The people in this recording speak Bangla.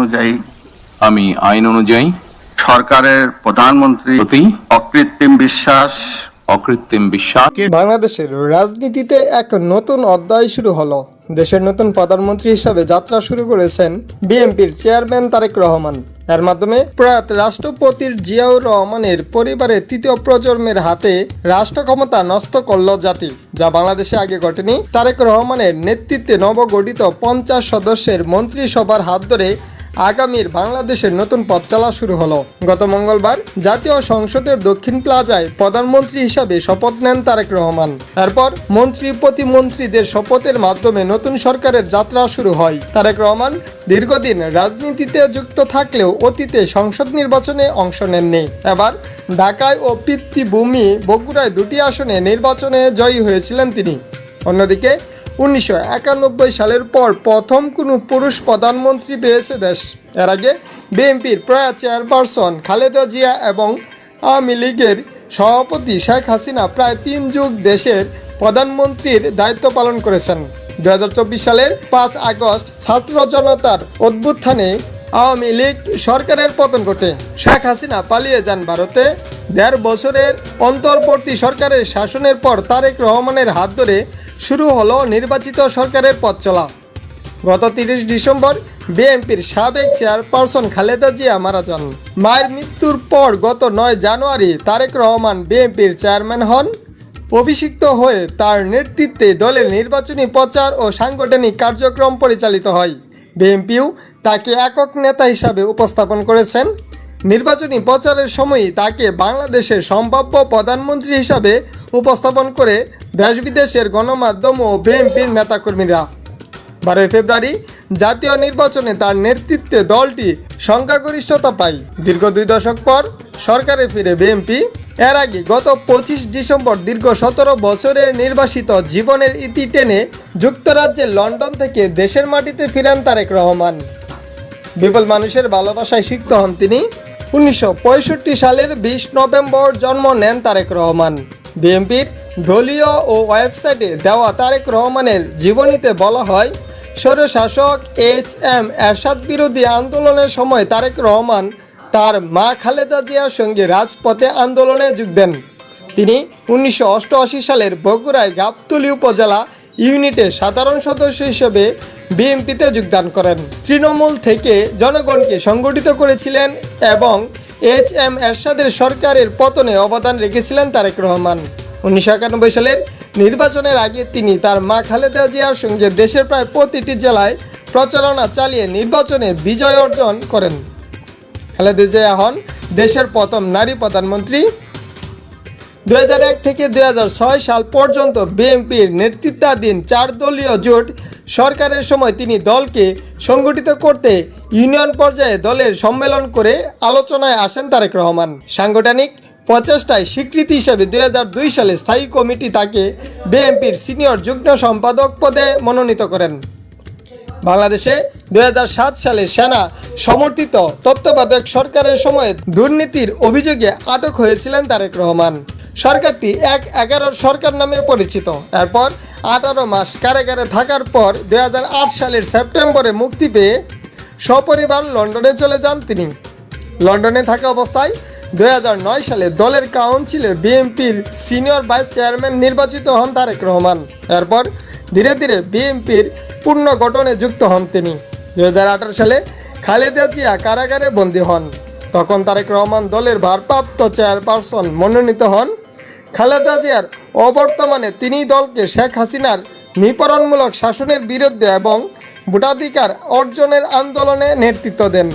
অনুযায়ী আমি আইন অনুযায়ী সরকারের প্রধানমন্ত্রী প্রতি অকৃত্রিম বিশ্বাস বাংলাদেশের রাজনীতিতে এক নতুন অধ্যায় শুরু হলো। দেশের নতুন প্রধানমন্ত্রী হিসাবে যাত্রা শুরু করেছেন বিএনপির চেয়ারম্যান তারেক রহমান। এর মাধ্যমে প্রয়াত রাষ্ট্রপতি জিয়াউর রহমানের পরিবারের তৃতীয় প্রজন্মের হাতে রাষ্ট্র ক্ষমতা ন্যস্ত করল জাতি, যা বাংলাদেশে আগে ঘটেনি। তারেক রহমানের নেতৃত্বে নবগঠিত 50 সদস্যের মন্ত্রিসভার হাত ধরে আগামীর বাংলাদেশের নতুন পথ চলা শুরু হলো। গত মঙ্গলবার জাতীয় সংসদের দক্ষিণ প্লাজায় প্রধানমন্ত্রী হিসাবে শপথ নেন তারেক রহমান। এরপর মন্ত্রী প্রতিমন্ত্রীদের শপথের মাধ্যমে নতুন সরকারের যাত্রা শুরু হয়। তারেক রহমান দীর্ঘদিন রাজনীতিতে যুক্ত থাকলেও অতীতে সংসদ নির্বাচনে অংশ নেননি। এবার ঢাকায় ও পিতৃভূমি বগুড়ায় 2টি আসনে নির্বাচনে জয়ী হয়েছিলেন তিনি। অন্যদিকে 1991 সালের পর প্রথম কোনো পুরুষ প্রধানমন্ত্রী পেয়েছে দেশ। এর আগে বিএনপির প্রয়াত চেয়ারপারসন খালেদা জিয়া এবং আওয়ামী লীগের সভাপতি শেখ হাসিনা প্রায় 3 যুগ দেশের প্রধানমন্ত্রীর দায়িত্ব পালন করেছেন। 2024 সালের 5 আগস্ট ছাত্র জনতার অভ্যুত্থানে আওয়ামী লীগ সরকারের পতন ঘটে। শেখ হাসিনা পালিয়ে যান ভারতে। 1.5 বছরের অন্তর্বর্তী সরকারের শাসনের পর তারেক রহমানের হাত ধরে শুরু হলো নির্বাচিত সরকারের পথ চলা। গত 30 ডিসেম্বর বিএনপির সাবেক চেয়ারপারসন খালেদা জিয়া মারা যান। মায়ের মৃত্যুর পর গত 9 জানুয়ারি তারেক রহমান বিএনপির চেয়ারম্যান হন। অভিষিক্ত হয়ে তার নেতৃত্বে দলের নির্বাচনী প্রচার ও সাংগঠনিক কার্যক্রম পরিচালিত হয়। বিএনপিও তাকে একক নেতা হিসাবে উপস্থাপন করেছেন। নির্বাচনী প্রচারের সময়ই তাকে বাংলাদেশের সম্ভাব্য প্রধানমন্ত্রী হিসাবে উপস্থাপন করে দেশ বিদেশের গণমাধ্যম ও বিএনপির নেতাকর্মীরা। 12 ফেব্রুয়ারি জাতীয় নির্বাচনে তার নেতৃত্বে দলটি সংখ্যাগরিষ্ঠতা পায়। দীর্ঘ 2 দশক পর সরকারে ফিরে বিএনপি। এর আগে গত 25 ডিসেম্বর দীর্ঘ 17 বছরের নির্বাসিত জীবনের ইতি টেনে যুক্তরাজ্যের লন্ডন থেকে দেশের মাটিতে ফিরেন তারেক রহমান। বিপুল মানুষের ভালোবাসায় সিক্ত হন তিনি। 1965 সালের 20 নভেম্বর জন্ম নেন তারেক রহমান। বিএনপির দলীয় ও ওয়েবসাইটে দেওয়া তারেক রহমানের জীবনীতে বলা হয়, স্বৈরশাসক HM এরশাদ বিরোধী আন্দোলনের সময় তারেক রহমান তার মা খালেদা জিয়ার সঙ্গে রাজপথে আন্দোলনে যোগ দেন। তিনি 1988 সালের বগুড়ায় গাবতলী উপজেলা ইউনিটের সাধারণ সদস্য হিসেবে বিএনপিতে যোগদান করেন। তৃণমূল থেকে জনগণকে সংগঠিত করেছিলেন এবং HM এরশাদের সরকারের পতনে অবদান রেখেছিলেন তারেক রহমান। 1991 সালের নির্বাচনের আগে তিনি তার মা খালেদা জিয়ার সঙ্গে দেশের প্রায় প্রতিটি জেলায় প্রচারণা চালিয়ে নির্বাচনে বিজয় অর্জন করেন। খালেদা জিয়া হন দেশের প্রথম নারী প্রধানমন্ত্রী। 2001 থেকে 2006 সাল পর্যন্ত বিএনপির নেতৃত্বাধীন 4 দলীয় জোট সরকারের সময় তিনি দলকে সংগঠিত করতে ইউনিয়ন পর্যায়ে দলের সম্মেলন করে আলোচনায় আসেন তারেক রহমান। সাংগঠনিক প্রচেষ্টায় স্বীকৃতি হিসেবে 2002 সালে স্থায়ী কমিটি তাকে বিএনপির সিনিয়র যুগ্ম সম্পাদক পদে মনোনীত করেন। বাংলাদেশে 2007 সালে সেনা সমর্থিত তত্ত্বাবধায়ক সরকারের সময়ে দুর্নীতির অভিযোগে আটক হয়েছিলেন তারেক রহমান। সরকারটি 1/11 সরকার নামে পরিচিত। এরপর 18 মাস কারাগারে থাকার পর 2008 সালের সেপ্টেম্বরে মুক্তি পেয়ে সপরিবার লন্ডনে চলে যান তিনি। লন্ডনে থাকা অবস্থায় 2009 সালে দলের কাউন্সিলে বিএনপির সিনিয়র ভাইস চেয়ারম্যান নির্বাচিত হন তারেক রহমান। এরপর ধীরে ধীরে বিএনপির পুনর্গঠনে যুক্ত হন তিনি। 2018 সালে খালেদা জিয়া কারাগারে বন্দী হন। তখন তারেক রহমান দলের ভারপ্রাপ্ত চেয়ারপারসন মনোনীত হন। খালেদা জিয়ার অবর্তমানে তিনি দলকে শেখ হাসিনার নিপীড়নমূলক শাসনের বিরুদ্ধে এবং ভোটাধিকার অর্জনের আন্দোলনে নেতৃত্ব দেন।